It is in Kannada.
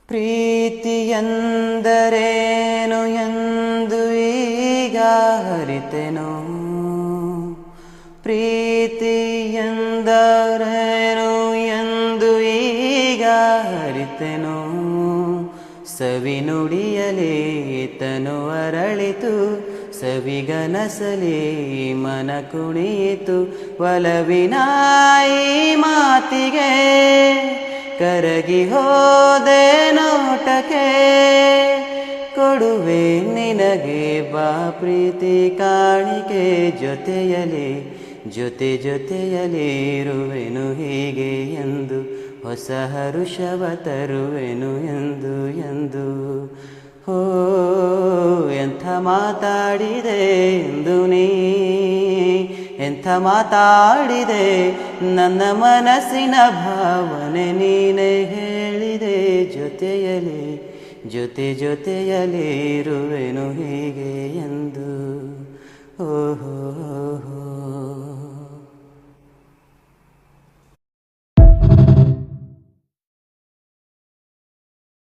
ಪ್ರೀತಿಯಂದರೇನು ಎಂದು ಈಗ ಅರಿತೆನೋ, ಪ್ರೀತಿಯಂದರೇನು ಎಂದು ಈಗ ಅರಿತೆನೋ. ಸವಿನುಡಿಯಲೇ ತನು ಅರಳಿತು, ಸವಿಗನಸಲೇ ಮನ ಕುಣಿಯಿತು. ಒಲವಿನ ಈ ಮಾತಿಗೆ ಕರಗಿ ಹೋದೆ ನೋಟಕ್ಕೆ. ಕೊಡುವೆ ನಿನಗೆ ಬಾ ಪ್ರೀತಿ ಕಾಣಿಕೆ, ಜೊತೆಯಲೇ ಜೊತೆ ಜೊತೆಯಲೇ ಇರುವೆನು ಹೀಗೆ ಎಂದು. ಹೊಸ ಹರುಷವ ತರುವೆನು ಎಂದು ಎಂದು. ಹೋ ಎಂಥ ಮಾತಾಡಿದೆ ಎಂದು ನೀ, ಎಂಥ ಮಾತಾಡಿದೆ. ನನ್ನ ಮನಸ್ಸಿನ ಭಾವನೆ ನೀನೇ ಹೇಳಿದೆ. ಜೊತೆಯಲೇ ಜೊತೆ ಜೊತೆಯಲೇ ಇರುವೆನು ಹೀಗೆ ಎಂದು. ಓಹೋ